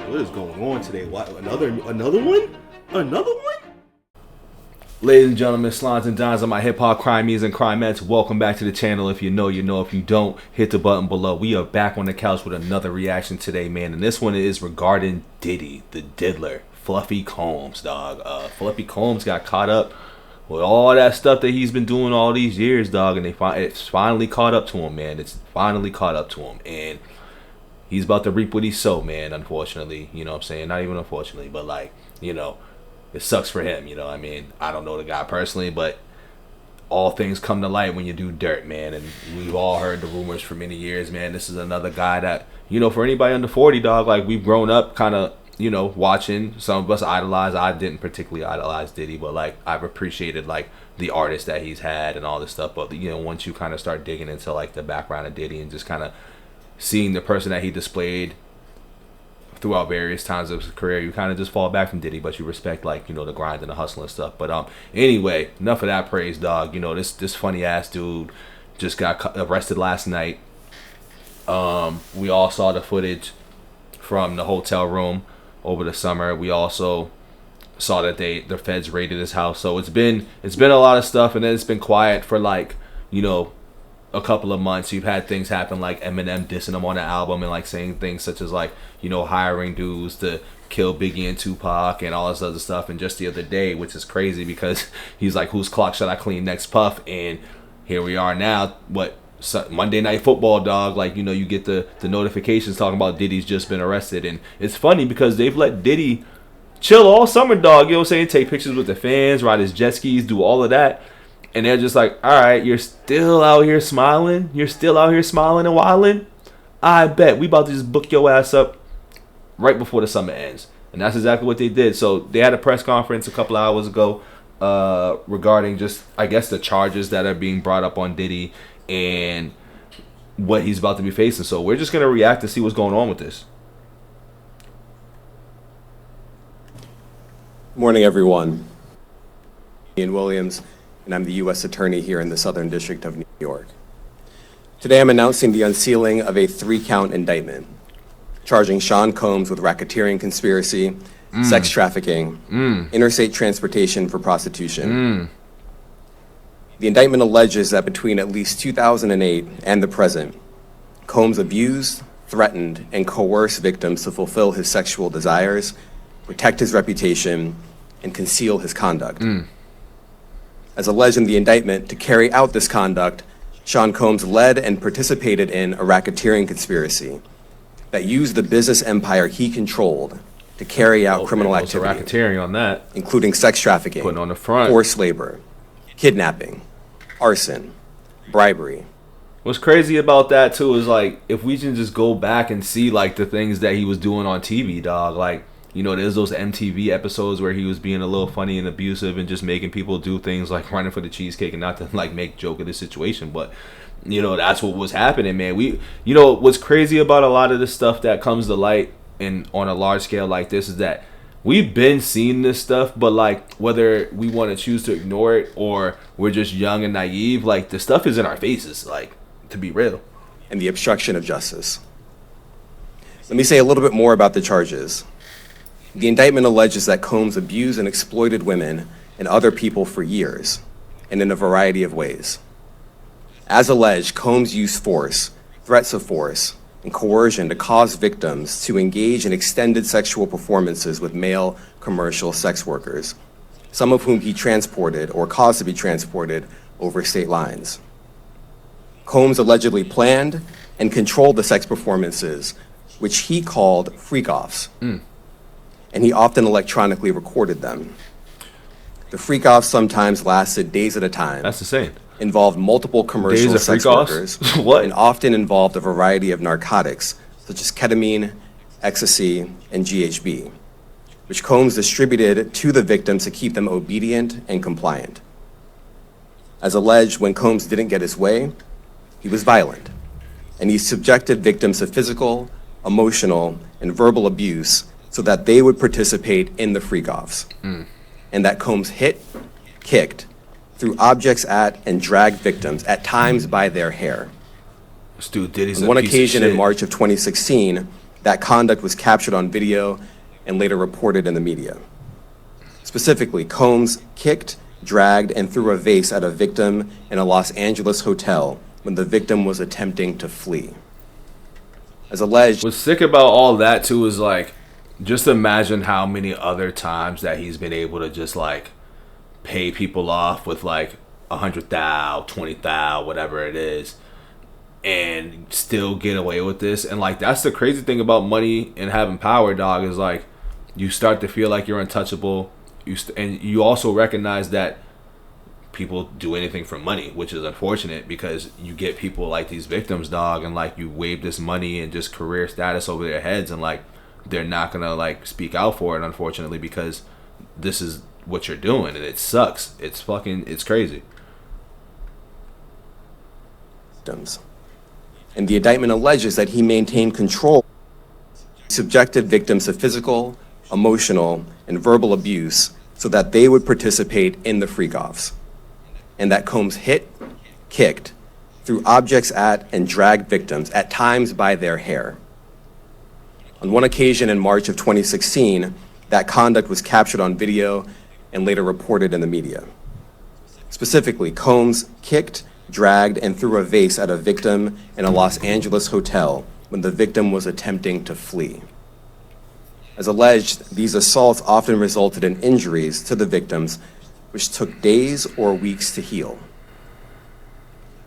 What is going on today? What, another one? Another one? Ladies and gentlemen, slines and dimes of my hip-hop crimies and crimettes, welcome back to the channel. If you know, you know. If you don't, hit the button below. We are back on the couch with another reaction today, man. And this one is regarding Diddy, the diddler, Fluffy Combs, dog. Fluffy Combs got caught up with all that stuff that he's been doing all these years, dog. And it's finally caught up to him, man. It's finally caught up to him. And he's about to reap what he sowed, man, unfortunately. You know what I'm saying? Not even unfortunately, but like, you know, it sucks for him, you know what I mean? I don't know the guy personally, but all things come to light when you do dirt, man. And we've all heard the rumors for many years, man. This is another guy that, you know, for anybody under 40, dog, like we've grown up kind of, you know, watching. Some of us idolize. I didn't particularly idolize Diddy, but like I've appreciated like the artist that he's had and all this stuff. But, you know, once you kind of start digging into like the background of Diddy and just kind of seeing the person that he displayed throughout various times of his career, you kind of just fall back from Diddy, but you respect, like, you know, the grind and the hustle and stuff. But anyway, enough of that praise, dog. You know, this funny ass dude just got arrested last night. We all saw the footage from the hotel room over the summer. We also saw that the feds raided his house. So it's been a lot of stuff, and then it's been quiet for, like, you know, a couple of months. You've had things happen like Eminem dissing him on the album and like saying things such as like, you know, hiring dudes to kill Biggie and Tupac and all this other stuff. And just the other day, which is crazy because he's like, whose clock should I clean next, Puff? And here we are now, Monday Night Football, dog, like, you know, you get the notifications talking about Diddy's just been arrested. And it's funny because they've let Diddy chill all summer, dog, you know what I'm saying? Take pictures with the fans, ride his jet skis, do all of that. And they're just like, all right, you're still out here smiling? You're still out here smiling and wilding? I bet. We about to just book your ass up right before the summer ends. And that's exactly what they did. So they had a press conference a couple of hours ago regarding just, I guess, the charges that are being brought up on Diddy and what he's about to be facing. So we're just going to react to see what's going on with this. Morning, everyone. Ian Williams, and I'm the U.S. Attorney here in the Southern District of New York. Today I'm announcing the unsealing of a 3-count indictment, charging Sean Combs with racketeering conspiracy, sex trafficking, interstate transportation for prostitution. The indictment alleges that between at least 2008 and the present, Combs abused, threatened, and coerced victims to fulfill his sexual desires, protect his reputation, and conceal his conduct. As alleged in the indictment, to carry out this conduct, Sean Combs led and participated in a racketeering conspiracy that used the business empire he controlled to carry out criminal activity, racketeering on that, including sex trafficking, putting on the front, forced labor, kidnapping, arson, bribery. What's crazy about that too is like, if we can just go back and see like the things that he was doing on TV, dog, like, you know, there's those MTV episodes where he was being a little funny and abusive and just making people do things like running for the cheesecake, and not to like make joke of the situation, but you know, that's what was happening, man. You know, what's crazy about a lot of this stuff that comes to light and on a large scale like this is that we've been seeing this stuff, but like whether we want to choose to ignore it or we're just young and naive, like the stuff is in our faces, like, to be real. And the obstruction of justice. Let me say a little bit more about the charges. The indictment alleges that Combs abused and exploited women and other people for years, and in a variety of ways. As alleged, Combs used force, threats of force, and coercion to cause victims to engage in extended sexual performances with male commercial sex workers, some of whom he transported or caused to be transported over state lines. Combs allegedly planned and controlled the sex performances, which he called freak-offs. And he often electronically recorded them. The freak-offs sometimes lasted days at a time. That's insane. Involved multiple commercial sex workers. What? And often involved a variety of narcotics, such as ketamine, ecstasy, and GHB, which Combs distributed to the victims to keep them obedient and compliant. As alleged, when Combs didn't get his way, he was violent, and he subjected victims to physical, emotional, and verbal abuse so that they would participate in the freak-offs, and that Combs hit, kicked, threw objects at, and dragged victims, at times by their hair. This dude Diddy's On one occasion in March of 2016, That conduct was captured on video and later reported in the media. Specifically, Combs kicked, dragged, and threw a vase at a victim in a Los Angeles hotel when the victim was attempting to flee. As alleged, What's sick about all that too is like, just imagine how many other times that he's been able to just like pay people off with like 100,000, 20,000, whatever it is, and still get away with this. And like, that's the crazy thing about money and having power, dog, is like you start to feel like you're untouchable. And you also recognize that people do anything for money, which is unfortunate because you get people like these victims, dog, and like you wave this money and just career status over their heads, and like they're not gonna like speak out for it, unfortunately, because this is what you're doing, and it sucks. It's crazy. victims. And the indictment alleges that he maintained control. He subjected victims to physical, emotional, and verbal abuse so that they would participate in the freak-offs. And that Combs hit, kicked, threw objects at, and dragged victims, at times by their hair. On one occasion in March of 2016, that conduct was captured on video and later reported in the media. Specifically, Combs kicked, dragged, and threw a vase at a victim in a Los Angeles hotel when the victim was attempting to flee. As alleged, these assaults often resulted in injuries to the victims, which took days or weeks to heal.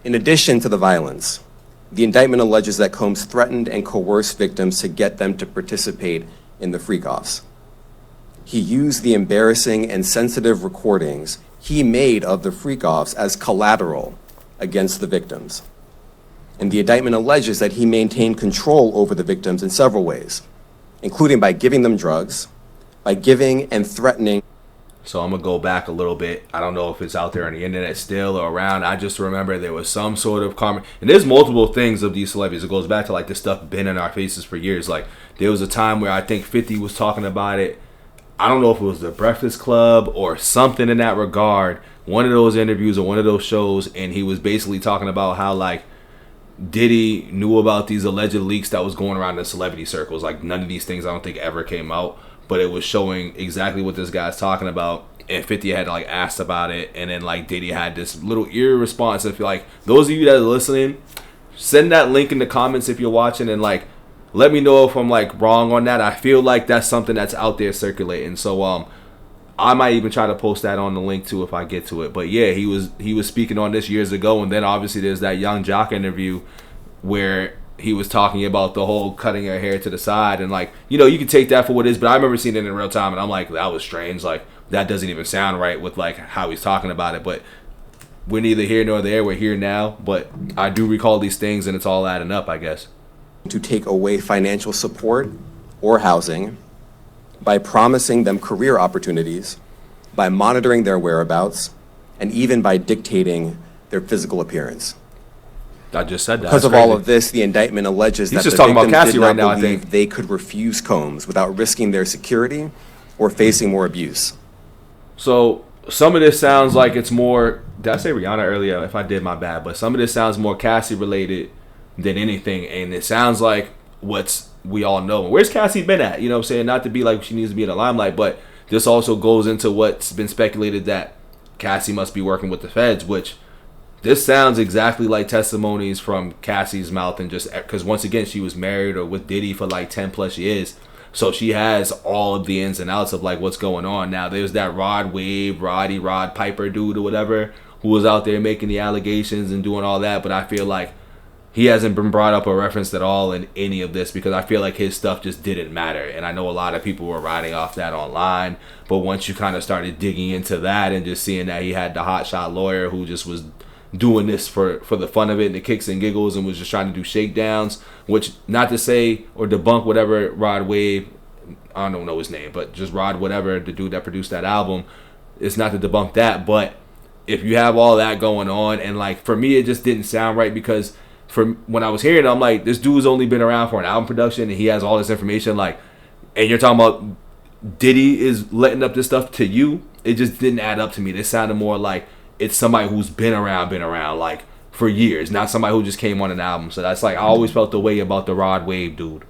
In addition to the violence, the indictment alleges that Combs threatened and coerced victims to get them to participate in the freak-offs. He used the embarrassing and sensitive recordings he made of the freak-offs as collateral against the victims. And the indictment alleges that he maintained control over the victims in several ways, including by giving them drugs, by giving and threatening. So I'm going to go back a little bit. I don't know if it's out there on the internet still or around. I just remember there was some sort of comment. And there's multiple things of these celebrities. It goes back to like this stuff been in our faces for years. Like there was a time where I think 50 was talking about it. I don't know if it was the Breakfast Club or something in that regard. One of those interviews or one of those shows. And he was basically talking about how like Diddy knew about these alleged leaks that was going around in celebrity circles. Like none of these things I don't think ever came out. But it was showing exactly what this guy's talking about, and 50 had like asked about it, and then like Diddy had this little eerie response. If like those of you that are listening, send that link in the comments if you're watching, and like let me know if I'm like wrong on that. I feel like that's something that's out there circulating. So I might even try to post that on the link too if I get to it. But yeah, he was speaking on this years ago, and then obviously there's that Young Jock interview where he was talking about the whole cutting her hair to the side, and like, you know, you can take that for what it is, but I remember seeing it in real time and I'm like, that was strange. Like that doesn't even sound right with like how he's talking about it. But we're neither here nor there. We're here now. But I do recall these things, and it's all adding up, I guess. To take away financial support or housing, by promising them career opportunities, by monitoring their whereabouts, and even by dictating their physical appearance. I just said that. Because of all of this, the indictment alleges that the talking about victims Cassie did not right now, I believe think. they could refuse Combs without risking their security or facing more abuse. So some of this sounds like it's more, did I say Rihanna earlier? If I did, my bad. But some of this sounds more Cassie related than anything, and it sounds like what's we all know. Where's Cassie been at? You know what I'm saying? Not to be like she needs to be in the limelight, but this also goes into what's been speculated that Cassie must be working with the feds, which this sounds exactly like testimonies from Cassie's mouth, and just because once again she was married or with Diddy for like 10 plus years, so she has all of the ins and outs of like what's going on. Now there's that Rod Piper dude or whatever who was out there making the allegations and doing all that, but I feel like he hasn't been brought up or referenced at all in any of this because I feel like his stuff just didn't matter. And I know a lot of people were writing off that online, but once you kind of started digging into that and just seeing that he had the hotshot lawyer who just was doing this for the fun of it and the kicks and giggles and was just trying to do shakedowns, which not to say or debunk whatever Rod Wave, I don't know his name, but just Rod whatever, the dude that produced that album, it's not to debunk that, but if you have all that going on, and like for me it just didn't sound right because from when I was hearing it, I'm like, this dude's only been around for an album production and he has all this information, like, and you're talking about Diddy is letting up this stuff to you. It just didn't add up to me. It sounded more like it's somebody who's been around like for years, not somebody who just came on an album. So that's like, I always felt the way about the Rod Wave dude.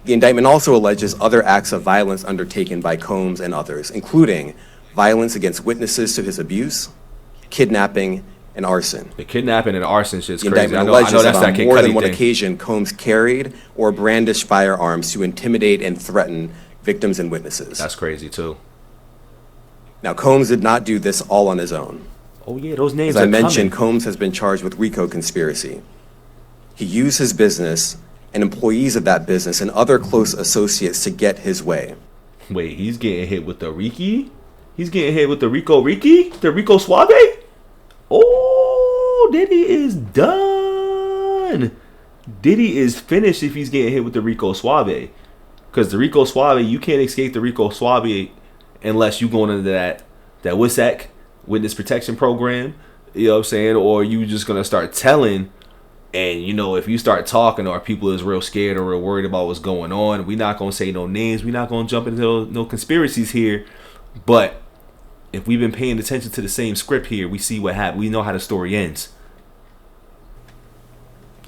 The indictment also alleges other acts of violence undertaken by Combs and others, including violence against witnesses to his abuse, kidnapping, and arson. The kidnapping and arson shit's The crazy. indictment I know alleges that's that that on Kid more Cudi than one thing. occasion, Combs carried or brandished firearms to intimidate and threaten victims and witnesses. That's crazy too. Now, Combs did not do this all on his own. Oh yeah, those names As are I mentioned, coming. Combs has been charged with RICO conspiracy. He used his business and employees of that business and other close associates to get his way. Wait, he's getting hit with the Ricky? He's getting hit with the Rico Ricky? The Rico Suave? Oh, Diddy is done. Diddy is finished if he's getting hit with the Rico Suave. Because the Rico Suave, you can't escape the Rico Suave unless you going into that WISAC, Witness Protection Program. You know what I'm saying? Or you just going to start telling. And, you know, if you start talking or people is real scared or real worried about what's going on, we're not going to say no names. We're not going to jump into no conspiracies here. But if we've been paying attention to the same script here, we see what happened. We know how the story ends.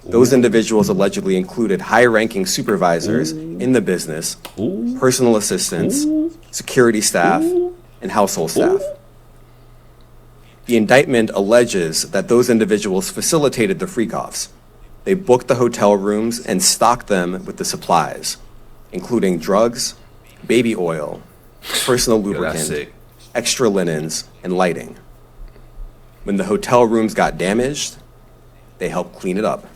Those individuals allegedly included high-ranking supervisors in the business, personal assistants, security staff, and household staff. The indictment alleges that those individuals facilitated the freak-offs. They booked the hotel rooms and stocked them with the supplies, including drugs, baby oil, personal Yo, that's lubricant, sick. extra linens, and lighting. When the hotel rooms got damaged, they helped clean it up.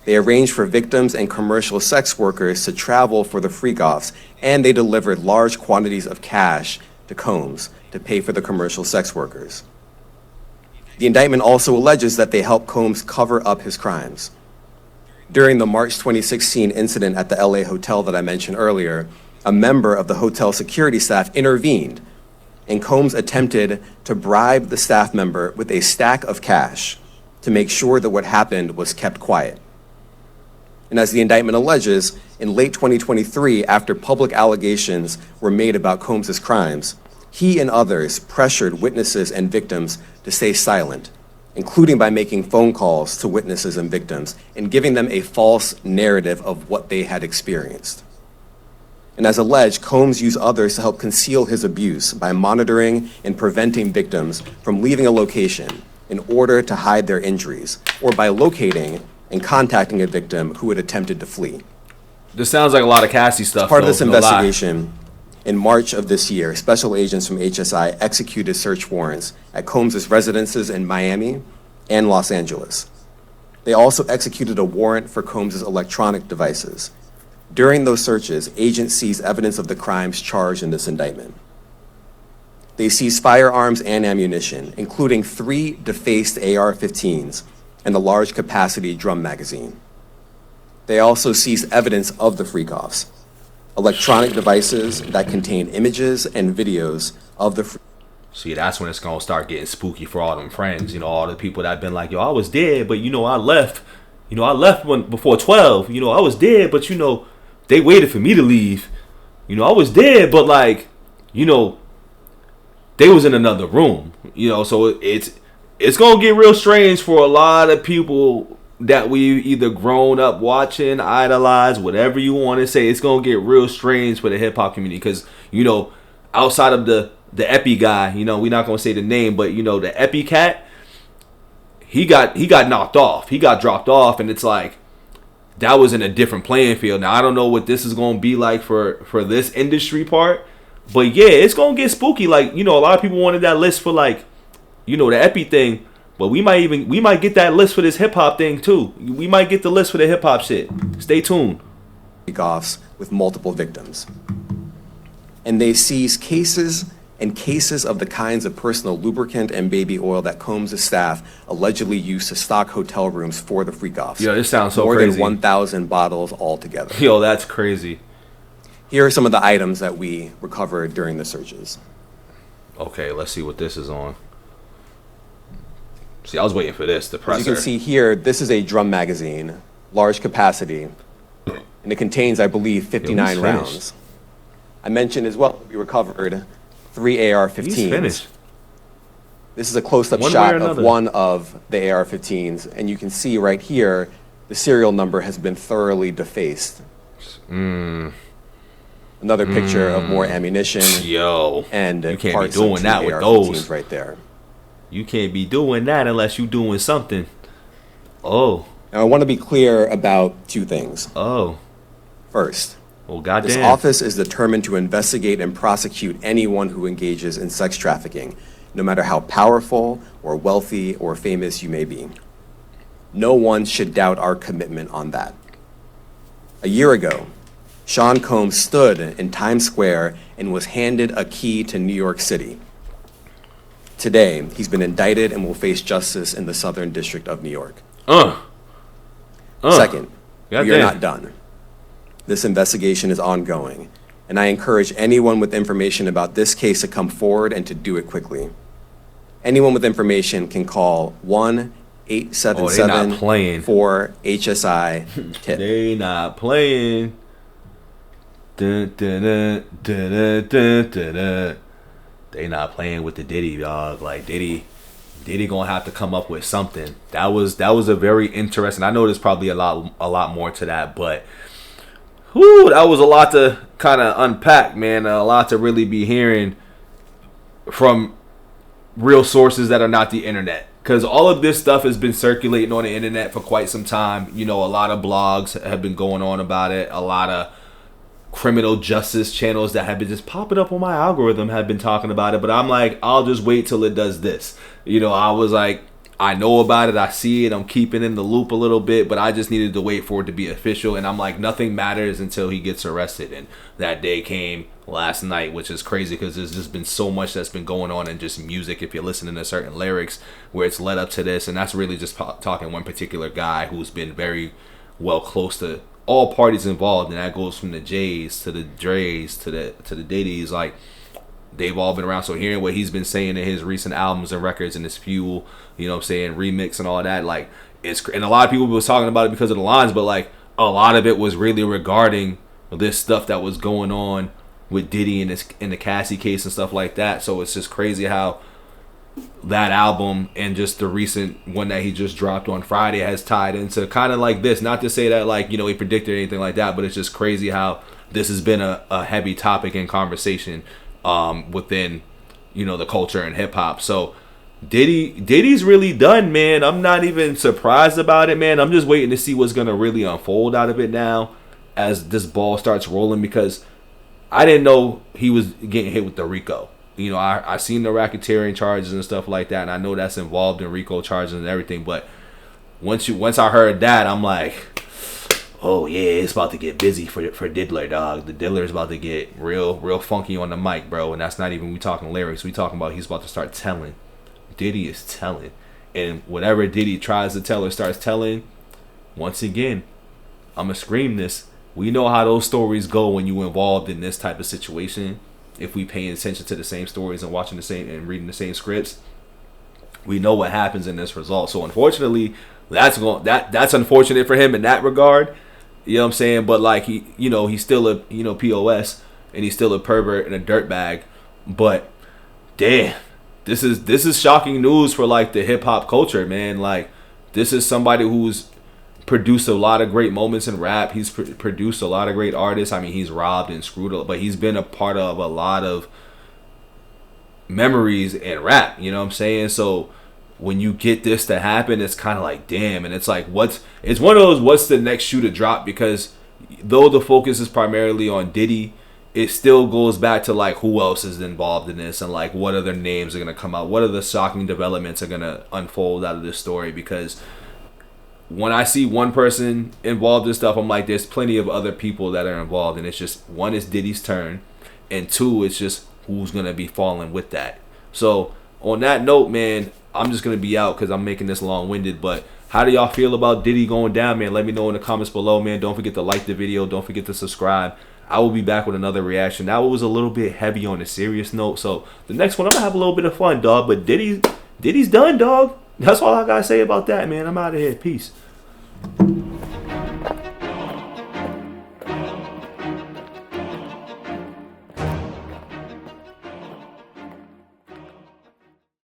They arranged for victims and commercial sex workers to travel for the freak-offs, and they delivered large quantities of cash to Combs to pay for the commercial sex workers. The indictment also alleges that they helped Combs cover up his crimes. During the March 2016 incident at the LA hotel that I mentioned earlier, a member of the hotel security staff intervened, and Combs attempted to bribe the staff member with a stack of cash to make sure that what happened was kept quiet. And as the indictment alleges, in late 2023, after public allegations were made about Combs' crimes, he and others pressured witnesses and victims to stay silent, including by making phone calls to witnesses and victims and giving them a false narrative of what they had experienced. And as alleged, Combs used others to help conceal his abuse by monitoring and preventing victims from leaving a location in order to hide their injuries, or by locating and contacting a victim who had attempted to flee. This sounds like a lot of Cassie stuff. Part of this though, no lie. investigation, in March of this year, special agents from HSI executed search warrants at Combs' residences in Miami and Los Angeles. They also executed a warrant for Combs' electronic devices. During those searches, agents seized evidence of the crimes charged in this indictment. They seized firearms and ammunition, including 3 defaced AR-15s and a large capacity drum magazine. They also seized evidence of the freak-offs, electronic devices that contain images and videos of the See, that's when it's gonna start getting spooky for all them friends. You know, all the people that been like, yo, I was dead, but you know, I left. You know, I left before 12. You know, I was dead, but you know, they waited for me to leave. You know, I was dead, but like, you know, they was in another room. You know, so it's gonna get real strange for a lot of people that we either grown up watching, idolize, whatever you want to say. It's gonna get real strange for the hip hop community because, you know, outside of the Epi guy, you know, we're not gonna say the name, but you know, the Epi cat, he got knocked off. He got dropped off, and it's like that was in a different playing field. Now I don't know what this is gonna be like for this industry part, but yeah, it's gonna get spooky. Like, you know, a lot of people wanted that list for, like, you know, the Epi thing, but we might get that list for this hip hop thing too. We might get the list for the hip hop shit. Stay tuned. freak-offs with multiple victims. And they seized cases and cases of the kinds of personal lubricant and baby oil that Combs' staff allegedly used to stock hotel rooms for the freak-offs. Yo, this sounds so More crazy. than 1,000 bottles altogether. Yo, that's crazy. Here are some of the items that we recovered during the searches. Okay, let's see what this is on. See, I was waiting for this, the presser. As you can see here, this is a drum magazine, large capacity, and it contains, I believe, 59 Yo, he's rounds. finished. I mentioned as well that we recovered 3 AR-15s. He's finished. This is a close-up One way shot or of another. one of the AR-15s, and you can see right here the serial number has been thoroughly defaced Another picture of more ammunition. Yo, and you can't parts be doing of that two with AR-15s those. right there. You can't be doing that unless you're doing something. Oh. Now, I want to be clear about two things. Oh. First, Well, goddamn. this office is determined to investigate and prosecute anyone who engages in sex trafficking, no matter how powerful or wealthy or famous you may be. No one should doubt our commitment on that. A year ago, Sean Combs stood in Times Square and was handed a key to New York City. Today, he's been indicted and will face justice in the Southern District of New York. Second, we are not done. This investigation is ongoing, and I encourage anyone with information about this case to come forward and to do it quickly. Anyone with information can call 1-877-4-HSI-TIP. They not playing. Dun, dun, dun, dun, dun, dun, dun, dun. They not playing with the Diddy, dog. Like Diddy gonna have to come up with something. That was a very interesting. I know there's probably a lot more to that, but whew, that was a lot to kind of unpack, man. A lot to really be hearing from real sources that are not the internet. Because all of this stuff has been circulating on the internet for quite some time. You know, a lot of blogs have been going on about it. A lot of criminal justice channels that have been just popping up on my algorithm have been talking about it. But I'm like, I'll just wait till it does this. You know, I was like, I know about it. I see it. I'm keeping in the loop a little bit. But I just needed to wait for it to be official. And I'm like, nothing matters until he gets arrested. And that day came last night, which is crazy because there's just been so much that's been going on in just music. If you're listening to certain lyrics where it's led up to this. And that's really just talking one particular guy who's been very well close to all parties involved, and that goes from the J's to the Dre's to the Diddy's. Like, they've all been around. So hearing what he's been saying in his recent albums and records and his Fuel, you know what I'm saying, remix and all that, like, it's, and a lot of people was talking about it because of the lines, but like a lot of it was really regarding this stuff that was going on with Diddy and in the Cassie case and stuff like that. So it's just crazy how that album and just the recent one that he just dropped on Friday has tied into kind of like this. Not to say that, like, you know, he predicted anything like that, but it's just crazy how this has been a heavy topic in conversation within, you know, the culture and hip hop. So Diddy's really done, man. I'm not even surprised about it, man. I'm just waiting to see what's gonna really unfold out of it now as this ball starts rolling, because I didn't know he was getting hit with the RICO. You know, I seen the racketeering charges and stuff like that, and I know that's involved in RICO charges and everything. But once I heard that, I'm like, oh yeah, it's about to get busy for Diddler, dog. The Diddler is about to get real funky on the mic, bro. And that's not even we talking lyrics. We talking about he's about to start telling. Diddy is telling, and whatever Diddy tries to tell or starts telling, once again, I'ma scream this. We know how those stories go when you involved in this type of situation. If we paying attention to the same stories and watching the same and reading the same scripts, we know what happens in this result. So unfortunately, that's unfortunate for him in that regard. You know what I'm saying? But like he's still a POS, and he's still a pervert and a dirtbag. But damn, this is shocking news for like the hip hop culture, man. Like, this is somebody who's produced a lot of great moments in rap. He's produced a lot of great artists. I mean, he's robbed and screwed, but he's been a part of a lot of memories in rap. You know what I'm saying? So when you get this to happen, it's kind of like, damn. And it's like, it's one of those, what's the next shoe to drop? Because though the focus is primarily on Diddy, it still goes back to like who else is involved in this, and like what other names are going to come out, what other shocking developments are going to unfold out of this story. Because when I see one person involved in stuff, I'm like, there's plenty of other people that are involved, and it's just, one, is Diddy's turn, and two, it's just who's gonna be falling with that. So on that note, man, I'm just gonna be out because I'm making this long-winded. But how do y'all feel about Diddy going down, man? Let me know in the comments below, man. Don't forget to like the video. Don't forget to subscribe. I will be back with another reaction. That was a little bit heavy on a serious note, so the next one I'm gonna have a little bit of fun, dog. But Diddy's done, dog. That's all I gotta say about that, man. I'm out of here. Peace.